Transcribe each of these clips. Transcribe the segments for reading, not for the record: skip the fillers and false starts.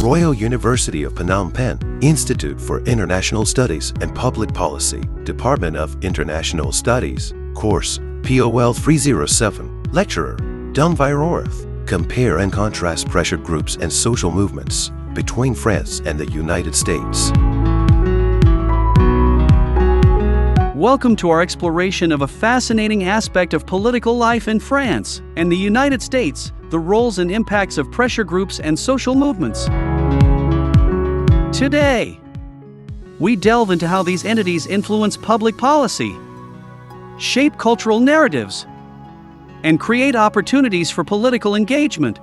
Royal University of Phnom Penh, Institute for International Studies and Public Policy, Department of International Studies, Course POL 307, Lecturer Dung Virorath. Compare and contrast pressure groups and social movements between France and the United States. Welcome to our exploration of a fascinating aspect of political life in France and the United States, the roles and impacts of pressure groups and social movements. Today, we delve into how these entities influence public policy, shape cultural narratives, and create opportunities for political engagement.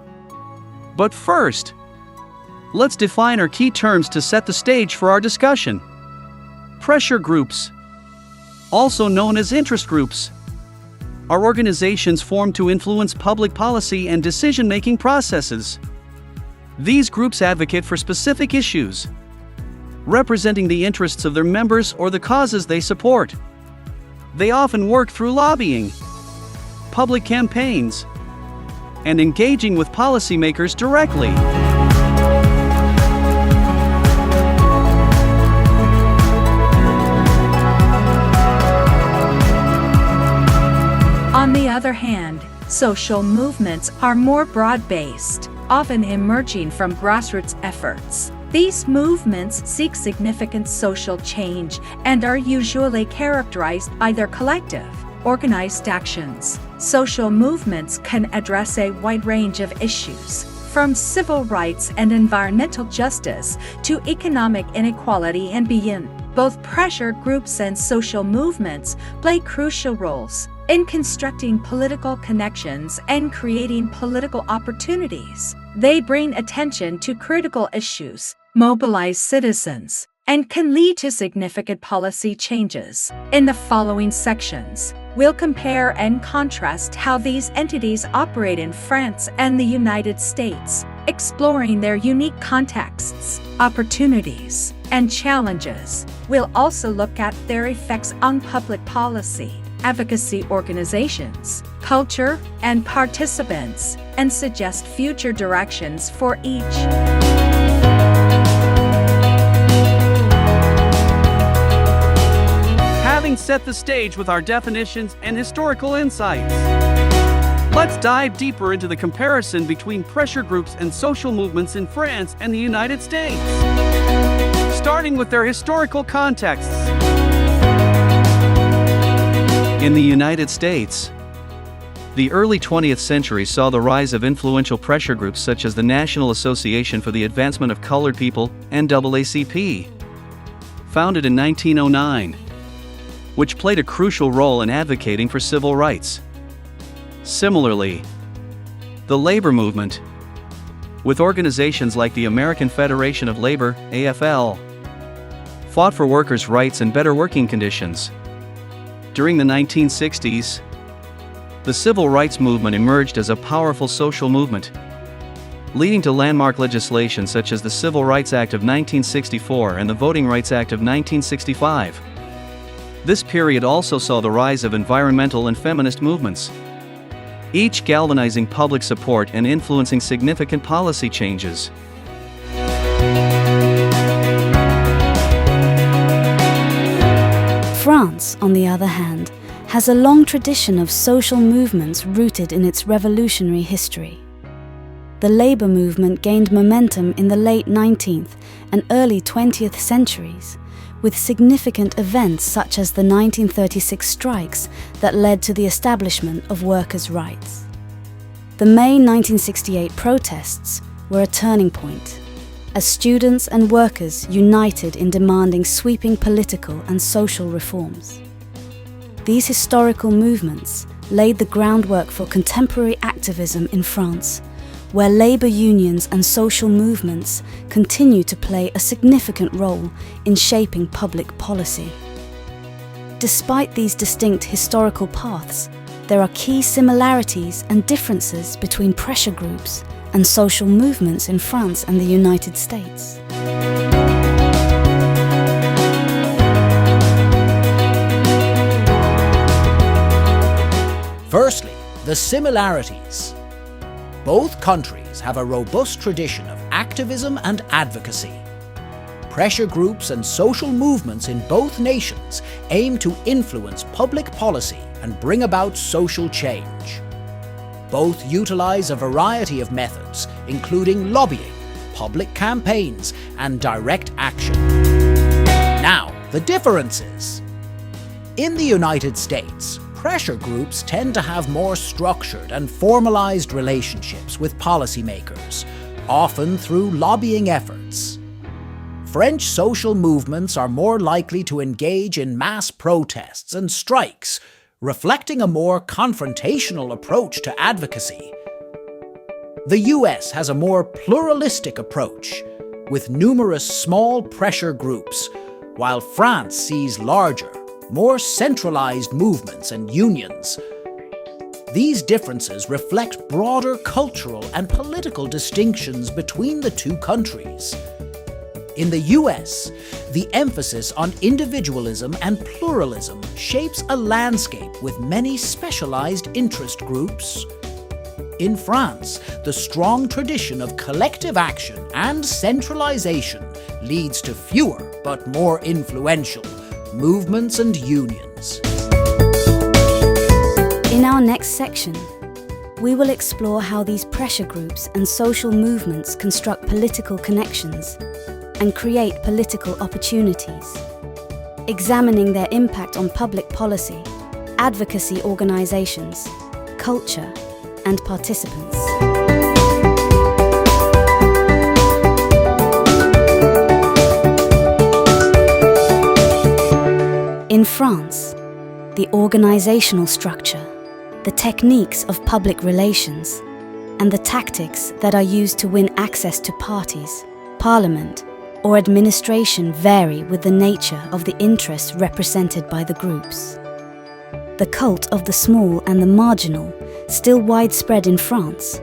But first, let's define our key terms to set the stage for our discussion. Pressure groups, also known as interest groups, are organizations formed to influence public policy and decision-making processes. These groups advocate for specific issues, representing the interests of their members or the causes they support. They often work through lobbying, public campaigns, and engaging with policymakers directly. On the other hand, social movements are more broad-based, often emerging from grassroots efforts. These movements seek significant social change and are usually characterized by their collective, organized actions. Social movements can address a wide range of issues, from civil rights and environmental justice to economic inequality and beyond. Both pressure groups and social movements play crucial roles in constructing political connections and creating political opportunities. They bring attention to critical issues, mobilize citizens, and can lead to significant policy changes. In the following sections, we'll compare and contrast how these entities operate in France and the United States, exploring their unique contexts, opportunities, and challenges. We'll also look at their effects on public policy, advocacy organizations, culture, and participants, and suggest future directions for each. Having set the stage with our definitions and historical insights, let's dive deeper into the comparison between pressure groups and social movements in France and the United States, starting with their historical contexts. In the United States, the early 20th century saw the rise of influential pressure groups such as the National Association for the Advancement of Colored People, NAACP, founded in 1909, which played a crucial role in advocating for civil rights. Similarly, the labor movement, with organizations like the American Federation of Labor, AFL, fought for workers' rights and better working conditions. During the 1960s, the civil rights movement emerged as a powerful social movement, leading to landmark legislation such as the Civil Rights Act of 1964 and the Voting Rights Act of 1965. This period also saw the rise of environmental and feminist movements, each galvanizing public support and influencing significant policy changes. France, on the other hand, has a long tradition of social movements rooted in its revolutionary history. The labor movement gained momentum in the late 19th and early 20th centuries, with significant events such as the 1936 strikes that led to the establishment of workers' rights. The May 1968 protests were a turning point, as students and workers united in demanding sweeping political and social reforms. These historical movements laid the groundwork for contemporary activism in France, where labor unions and social movements continue to play a significant role in shaping public policy. Despite these distinct historical paths, there are key similarities and differences between pressure groups and social movements in France and the United States. Firstly, the similarities. Both countries have a robust tradition of activism and advocacy. Pressure groups and social movements in both nations aim to influence public policy and bring about social change. Both utilize a variety of methods, including lobbying, public campaigns, and direct action. Now, the differences. In the United States, pressure groups tend to have more structured and formalized relationships with policymakers, often through lobbying efforts. French social movements are more likely to engage in mass protests and strikes, reflecting a more confrontational approach to advocacy. The US has a more pluralistic approach, with numerous small pressure groups, while France sees larger, more centralized movements and unions. These differences reflect broader cultural and political distinctions between the two countries. In the US, the emphasis on individualism and pluralism shapes a landscape with many specialized interest groups. In France, the strong tradition of collective action and centralization leads to fewer but more influential movements and unions. In our next section, we will explore how these pressure groups and social movements construct political connections and create political opportunities, examining their impact on public policy, advocacy organizations, culture, and participants. In France, the organizational structure, the techniques of public relations, and the tactics that are used to win access to parties, parliament, or administration vary with the nature of the interests represented by the groups. The cult of the small and the marginal, still widespread in France,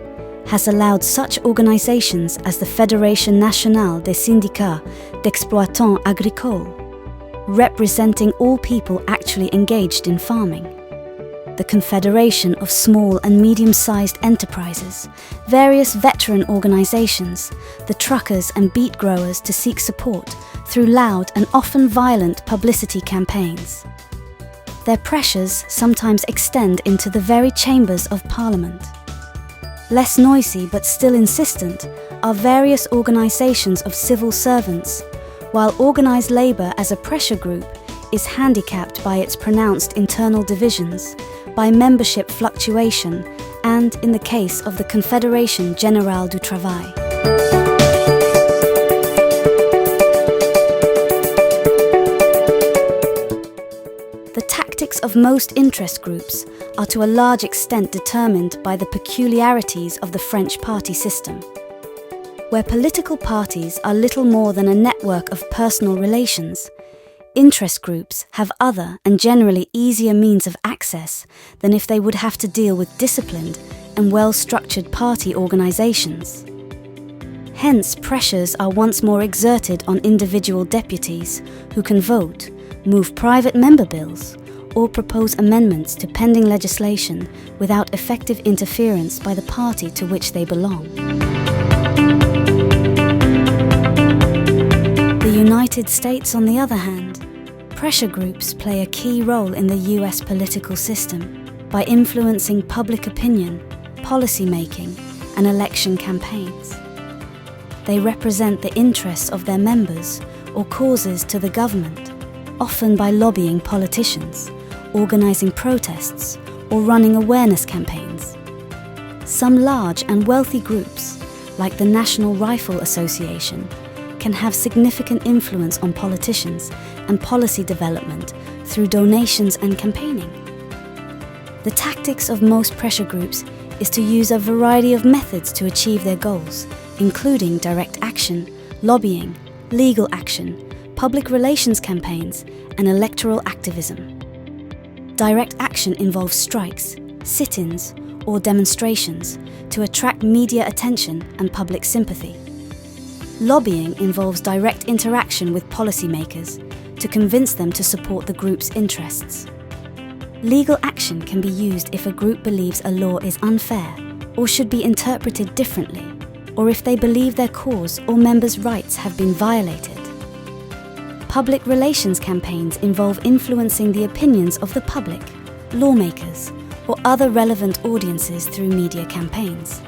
has allowed such organizations as the Fédération nationale des syndicats d'exploitants agricoles, representing all people actually engaged in farming, the Confederation of Small and Medium-Sized Enterprises, various veteran organizations, the truckers and beet growers to seek support through loud and often violent publicity campaigns. Their pressures sometimes extend into the very chambers of Parliament. Less noisy but still insistent are various organizations of civil servants, while organized labor as a pressure group is handicapped by its pronounced internal divisions, by membership fluctuation, and in the case of the Confédération Générale du Travail. The tactics of most interest groups are to a large extent determined by the peculiarities of the French party system. Where political parties are little more than a network of personal relations, interest groups have other and generally easier means of access than if they would have to deal with disciplined and well-structured party organizations. Hence, pressures are once more exerted on individual deputies who can vote, move private member bills, or propose amendments to pending legislation without effective interference by the party to which they belong. The United States, on the other hand, pressure groups play a key role in the US political system by influencing public opinion, policy making, and election campaigns. They represent the interests of their members or causes to the government, often by lobbying politicians, organizing protests, or running awareness campaigns. Some large and wealthy groups, like the National Rifle Association, can have significant influence on politicians and policy development through donations and campaigning. The tactics of most pressure groups is to use a variety of methods to achieve their goals, including direct action, lobbying, legal action, public relations campaigns, and electoral activism. Direct action involves strikes, sit-ins, or demonstrations to attract media attention and public sympathy. Lobbying involves direct interaction with policymakers to convince them to support the group's interests. Legal action can be used if a group believes a law is unfair or should be interpreted differently, or if they believe their cause or members' rights have been violated. Public relations campaigns involve influencing the opinions of the public, lawmakers, or other relevant audiences through media campaigns.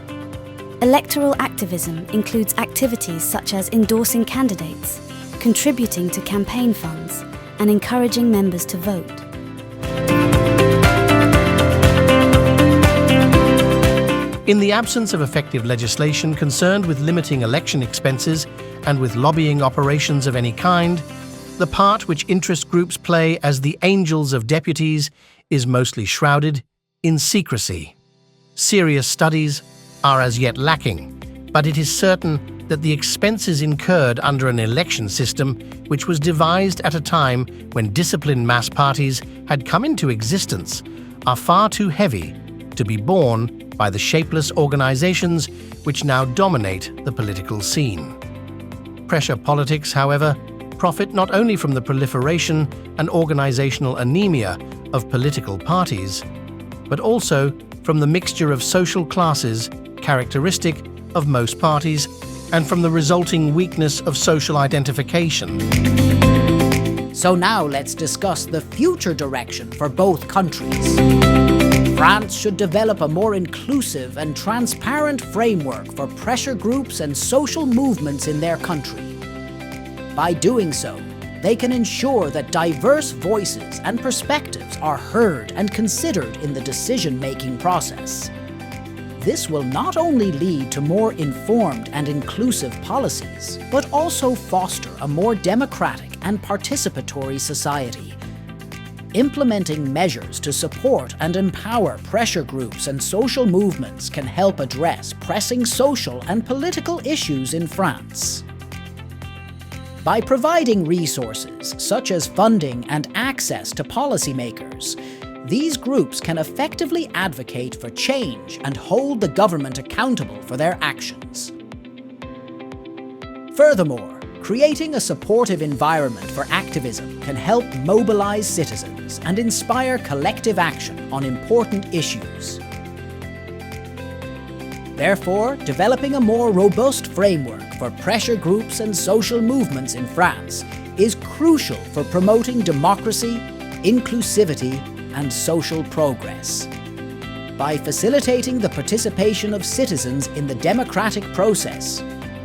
Electoral activism includes activities such as endorsing candidates, contributing to campaign funds, and encouraging members to vote. In the absence of effective legislation concerned with limiting election expenses and with lobbying operations of any kind, the part which interest groups play as the angels of deputies is mostly shrouded in secrecy. Serious studies are as yet lacking, but it is certain that the expenses incurred under an election system which was devised at a time when disciplined mass parties had come into existence are far too heavy to be borne by the shapeless organizations which now dominate the political scene. Pressure politics, however, profit not only from the proliferation and organizational anemia of political parties, but also from the mixture of social classes characteristic of most parties and from the resulting weakness of social identification. So now let's discuss the future direction for both countries. France should develop a more inclusive and transparent framework for pressure groups and social movements in their country. By doing so, they can ensure that diverse voices and perspectives are heard and considered in the decision-making process. This will not only lead to more informed and inclusive policies, but also foster a more democratic and participatory society. Implementing measures to support and empower pressure groups and social movements can help address pressing social and political issues in France. By providing resources such as funding and access to policymakers, these groups can effectively advocate for change and hold the government accountable for their actions. Furthermore, creating a supportive environment for activism can help mobilize citizens and inspire collective action on important issues. Therefore, developing a more robust framework for pressure groups and social movements in France is crucial for promoting democracy, inclusivity, and social progress. By facilitating the participation of citizens in the democratic process,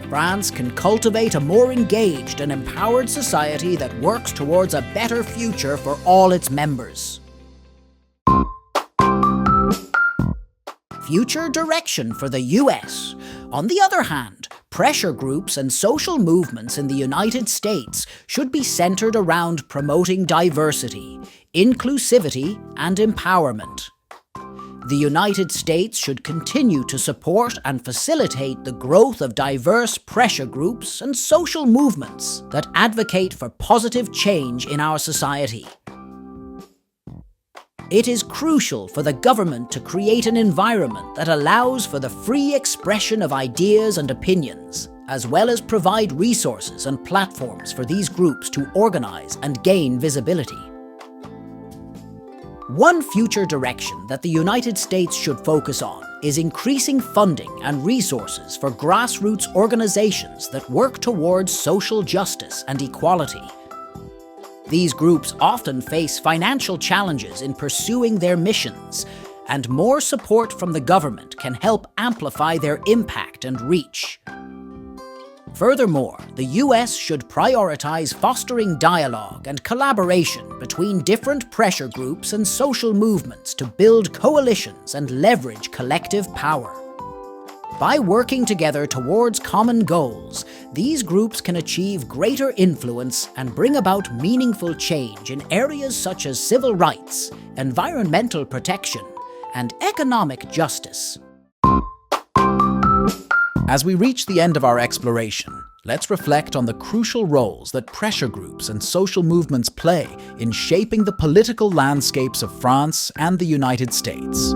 France can cultivate a more engaged and empowered society that works towards a better future for all its members. Future direction for the US. On the other hand, pressure groups and social movements in the United States should be centered around promoting diversity, inclusivity, and empowerment. The United States should continue to support and facilitate the growth of diverse pressure groups and social movements that advocate for positive change in our society. It is crucial for the government to create an environment that allows for the free expression of ideas and opinions, as well as provide resources and platforms for these groups to organize and gain visibility. One future direction that the United States should focus on is increasing funding and resources for grassroots organizations that work towards social justice and equality. These groups often face financial challenges in pursuing their missions, and more support from the government can help amplify their impact and reach. Furthermore, the US should prioritize fostering dialogue and collaboration between different pressure groups and social movements to build coalitions and leverage collective power. By working together towards common goals, these groups can achieve greater influence and bring about meaningful change in areas such as civil rights, environmental protection, and economic justice. As we reach the end of our exploration, let's reflect on the crucial roles that pressure groups and social movements play in shaping the political landscapes of France and the United States.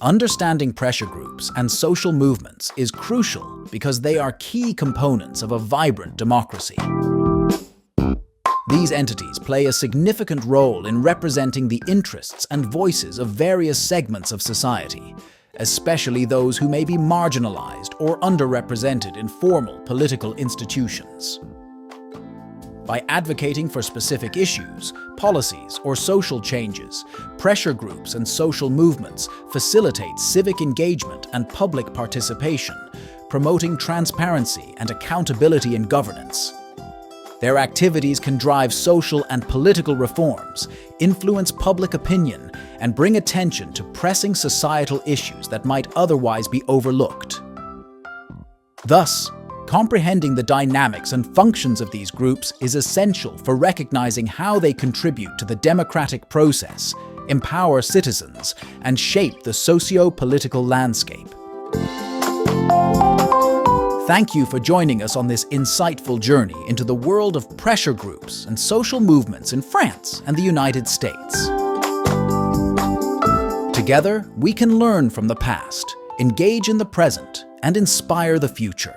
Understanding pressure groups and social movements is crucial because they are key components of a vibrant democracy. These entities play a significant role in representing the interests and voices of various segments of society, especially those who may be marginalized or underrepresented in formal political institutions. By advocating for specific issues, policies, or social changes, pressure groups and social movements facilitate civic engagement and public participation, promoting transparency and accountability in governance. Their activities can drive social and political reforms, influence public opinion, and bring attention to pressing societal issues that might otherwise be overlooked. Thus, comprehending the dynamics and functions of these groups is essential for recognizing how they contribute to the democratic process, empower citizens, and shape the socio-political landscape. Thank you for joining us on this insightful journey into the world of pressure groups and social movements in France and the United States. Together, we can learn from the past, engage in the present, and inspire the future.